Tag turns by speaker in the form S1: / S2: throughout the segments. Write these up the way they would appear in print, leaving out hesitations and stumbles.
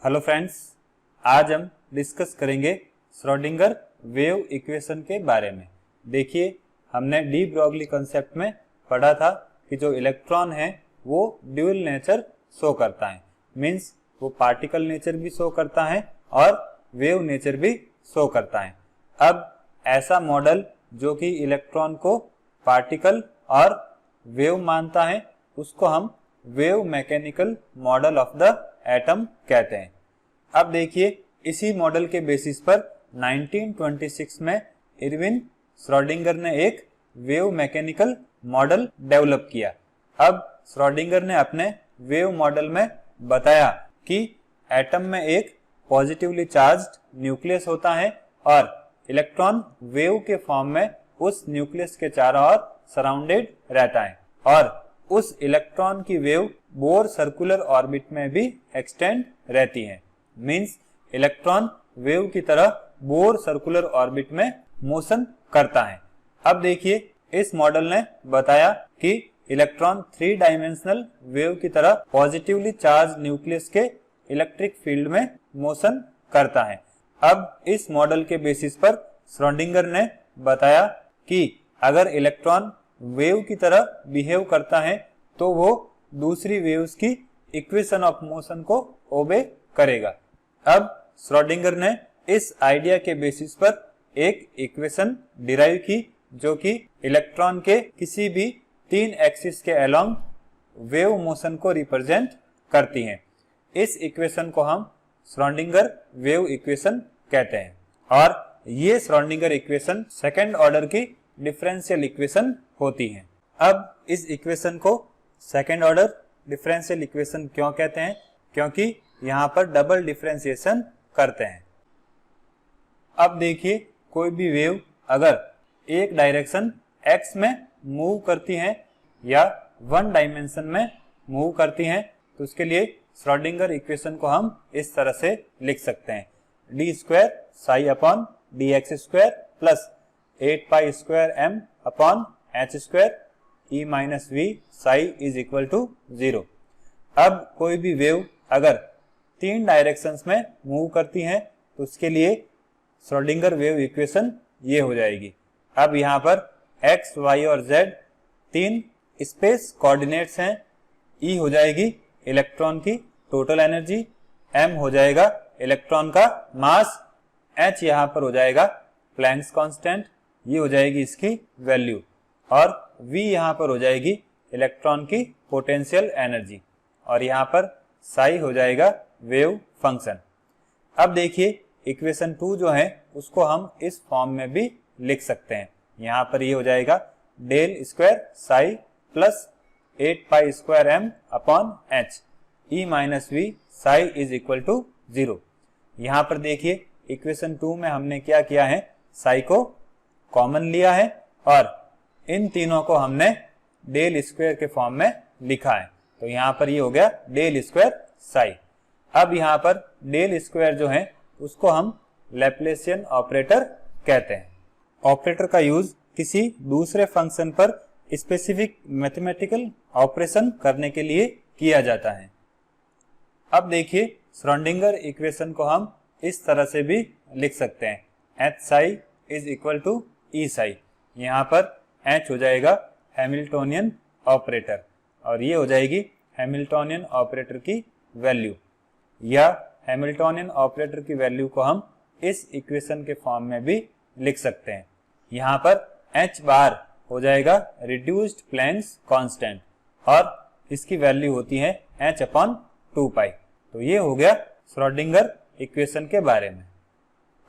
S1: Hello friends, आज हम discuss करेंगे श्रोडिंगर वेव इक्वेशन के बारे में। देखिए, हमने डी ब्रॉगली कॉन्सेप्ट में पढ़ा था कि जो इलेक्ट्रॉन है वो ड्यूअल नेचर शो करता है, मींस वो पार्टिकल नेचर भी शो करता है और वेव नेचर भी शो करता है। अब ऐसा मॉडल जो कि इलेक्ट्रॉन को पार्टिकल और वेव मानता है उसको हम wave mechanical model of the atom कहते हैं। अब देखिए, इसी मॉडल के बेसिस पर 1926 में इरविन श्रोडिंगर ने एक वेव मैकेनिकल मॉडल डेवलप किया। अब श्रोडिंगर ने अपने वेव मॉडल में बताया कि एटम में एक पॉजिटिवली चार्ज्ड न्यूक्लियस होता है और इलेक्ट्रॉन वेव के फॉर्म में उस न्यूक्लियस के चारों ओर सराउंडेड रहता है और उस इलेक्ट्रॉन की वेव बोर सर्कुलर ऑर्बिट में भी एक्सटेंड रहती है। मींस इलेक्ट्रॉन वेव की तरह बोर सर्कुलर ऑर्बिट में मोशन करता है। अब देखिए, इस मॉडल ने बताया कि इलेक्ट्रॉन 3 डायमेंशनल वेव की तरह पॉजिटिवली चार्ज न्यूक्लियस के इलेक्ट्रिक फील्ड में मोशन करता है। अब इस मॉडल के बेसिस पर श्रोडिंगर ने बताया कि अगर इलेक्ट्रॉन वेव की तरह बिहेव करता है तो वो दूसरी वेव्स की इक्वेशन ऑफ मोशन को ओबे करेगा। अब श्रोडिंगर ने इस आइडिया के बेसिस पर एक इक्वेशन डिराइव की जो कि इलेक्ट्रॉन के किसी भी 3 एक्सिस के अलोंग वेव मोशन को रिप्रेजेंट करती है। इस इक्वेशन को हम श्रोडिंगर वेव इक्वेशन कहते हैं और ये श्रोडिंगर इक्वेशन सेकंड ऑर्डर की डिफरेंशियल इक्वेशन होती है। अब इस इक्वेशन को सेकंड ऑर्डर डिफरेंशियल इक्वेशन क्यों कहते हैं? क्योंकि यहाँ पर डबल डिफरेंशिएशन करते हैं। अब देखिए, कोई भी वेव अगर एक डायरेक्शन x में मूव करती है या 1 डायमेंशन में मूव करती है तो उसके लिए श्रोडिंगर इक्वेशन को हम इस तरह से लिख सकते हैं: d square psi upon dx square plus 8 pi square m upon h square e minus v psi is equal to 0। अब कोई भी वेव अगर 3 डायरेक्शंस में मूव करती है तो उसके लिए श्रोडिंगर वेव इक्वेशन ये हो जाएगी। अब यहाँ पर x, y और z 3 स्पेस कोऑर्डिनेट्स हैं। E हो जाएगी इलेक्ट्रॉन की टोटल एनर्जी, m हो जाएगा इलेक्ट्रॉन का मास, h यहाँ पर हो जाएगा प्लैंक्स कांस्टेंट, ये हो जाएगी इसकी वैल्यू, और v यहाँ पर हो जाएगी इलेक्ट्रॉन की पोटेंशियल एनर्जी, और यहाँ पर साई हो जाएगा वेव फंक्शन। अब देखिए, इक्वेशन 2 जो है उसको हम इस फॉर्म में भी लिख सकते हैं। यहाँ पर ये हो जाएगा del square psi plus 8 pi square m upon h e minus v psi is equal to 0। यहाँ पर देखिए, इक्वेशन 2 में हमने क्या किया है, साई को कॉमन लिया है और इन तीनों को हमने डेल स्क्वायर के फॉर्म में लिखा है। तो यहाँ पर ये हो गया डेल स्क्वायर साई। अब यहाँ पर डेल स्क्वायर जो है उसको हम लैप्लेसियन ऑपरेटर कहते हैं। ऑपरेटर का यूज किसी दूसरे फंक्शन पर स्पेसिफिक मैथमेटिकल ऑपरेशन करने के लिए किया जाता है। अब देखिए, श्रोडिंगर इक्वेशन को हम इस तरह से भी लिख सकते हैं: h psi is equal to e psi. यहाँ पर h हो जाएगा हैमिल्टोनियन ऑपरेटर और ये हो जाएगी हैमिल्टोनियन ऑपरेटर की वैल्यू, या हैमिल्टोनियन ऑपरेटर की वैल्यू को हम इस इक्वेशन के फॉर्म में भी लिख सकते हैं। यहाँ पर h बार हो जाएगा रिड्यूस्ड प्लैंक्स कांस्टेंट और इसकी वैल्यू होती है h अपॉन 2 पाई। तो ये हो गया श्रोडिंगर इक्वेशन के बारे में।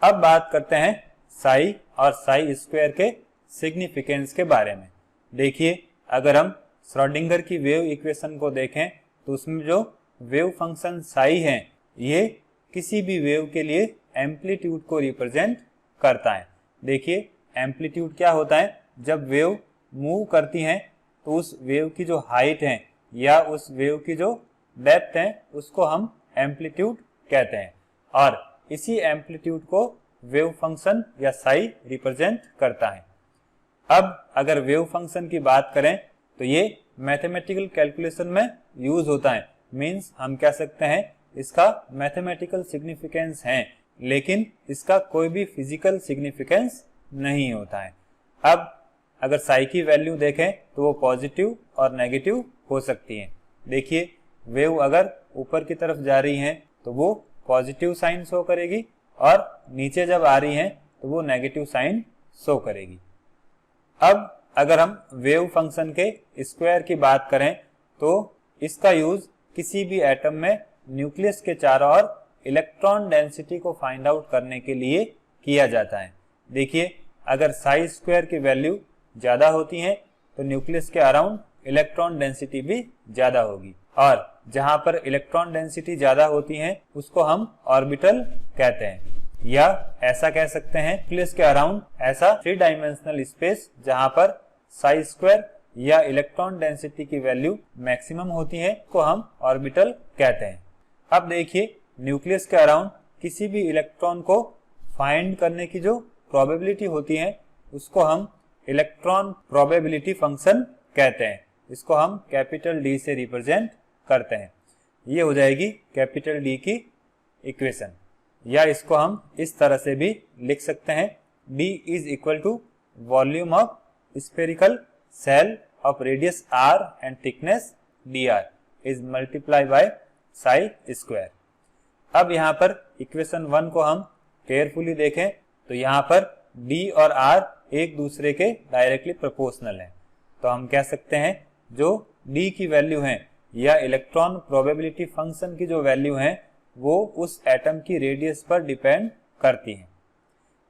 S1: अब बात करते हैं साई और साई स्क्वायर के सिग्निफिकेंस के बारे में। देखिए, अगर हम श्रोडिंगर की वेव इक्वेशन को देखें तो उसमें जो वेव फंक्शन साई है ये किसी भी वेव के लिए एम्पलीट्यूड को रिप्रेजेंट करता है। देखिए, एम्पलीट्यूड क्या होता है, जब वेव मूव करती है तो उस वेव की जो हाइट है या उस वेव की जो डेप्थ है उसको हम एम्पलीट्यूड कहते हैं और इसी एम्पलीट्यूड को वेव फंक्शन या साई रिप्रेजेंट करता है। अब अगर वेव फंक्शन की बात करें तो ये मैथमेटिकल कैलकुलेशन में यूज होता है। मींस हम कह सकते हैं इसका मैथमेटिकल सिग्निफिकेंस है, लेकिन इसका कोई भी फिजिकल सिग्निफिकेंस नहीं होता है। अब अगर साई की वैल्यू देखें तो वो पॉजिटिव और नेगेटिव हो सकती है। देखिए, वेव अगर ऊपर की तरफ जा रही है तो वो पॉजिटिव साइन शो करेगी और नीचे जब आ रही है तो वो नेगेटिव साइन शो करेगी। अब अगर हम वेव फंक्शन के स्क्वायर की बात करें तो इसका यूज किसी भी एटम में न्यूक्लियस के चारों ओर इलेक्ट्रॉन डेंसिटी को फाइंड आउट करने के लिए किया जाता है। देखिए, अगर साई स्क्वायर की वैल्यू ज्यादा होती है तो न्यूक्लियस के अराउंड इलेक्ट्रॉन डेंसिटी भी ज्यादा होगी, और जहां पर इलेक्ट्रॉन डेंसिटी ज्यादा होती है उसको हम ऑर्बिटल कहते हैं, या ऐसा कह सकते हैं न्यूक्लियस के अराउंड ऐसा 3 डायमेंशनल स्पेस जहां पर साई स्क्वायर या इलेक्ट्रॉन डेंसिटी की वैल्यू मैक्सिमम होती है को हम ऑर्बिटल कहते हैं। अब देखिए, न्यूक्लियस के अराउंड किसी भी इलेक्ट्रॉन को फाइंड करने की जो प्रोबेबिलिटी होती है उसको हम इलेक्ट्रॉन प्रोबेबिलिटी फंक्शन कहते हैं। इसको हम कैपिटल डी से रिप्रेजेंट करते हैं। ये हो जाएगी कैपिटल डी की इक्वेशन, या इसको हम इस तरह से भी लिख सकते हैं, D is equal to volume of spherical shell of radius r and thickness dr is multiply by psi square. अब यहाँ पर इक्वेशन 1 को हम केयरफुली देखें तो यहाँ पर D और R एक दूसरे के डायरेक्टली प्रोपोर्शनल है, तो हम कह सकते हैं जो D की वैल्यू है या इलेक्ट्रॉन प्रोबेबिलिटी फंक्शन की जो वैल्यू है वो उस एटम की रेडियस पर डिपेंड करती है।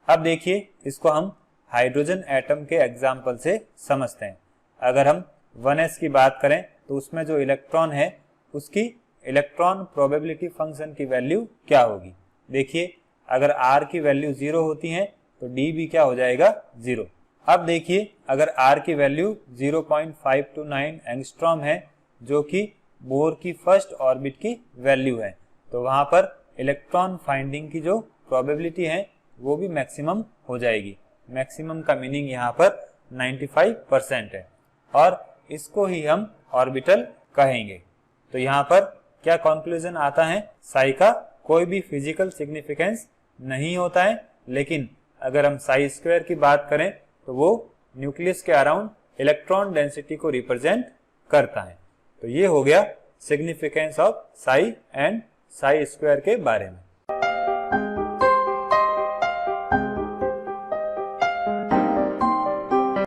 S1: अब देखिए, इसको हम हाइड्रोजन एटम के एग्जाम्पल से समझते हैं। अगर हम 1s की बात करें तो उसमें जो इलेक्ट्रॉन है उसकी इलेक्ट्रॉन प्रोबेबिलिटी फंक्शन की वैल्यू क्या होगी। देखिए, अगर R की वैल्यू 0 होती है तो D भी क्या हो जाएगा, 0। अब देखिए, अगर R की वैल्यू 0.529 एंगस्ट्रॉम है जो कि बोर की फर्स्ट ऑर्बिट की वैल्यू है, तो वहां पर इलेक्ट्रॉन फाइंडिंग की जो प्रोबेबिलिटी है वो भी मैक्सिमम हो जाएगी। मैक्सिमम का मीनिंग यहाँ पर 95% है, और इसको ही हम ऑर्बिटल कहेंगे। तो यहाँ पर क्या कंक्लूजन आता है, साई का कोई भी फिजिकल सिग्निफिकेंस नहीं होता है, लेकिन अगर हम साई स्क्वायर की बात करें तो वो न्यूक्लियस के अराउंड इलेक्ट्रॉन डेंसिटी को रिप्रेजेंट करता है। तो ये हो गया significance of Sai and Sai square के बारे में।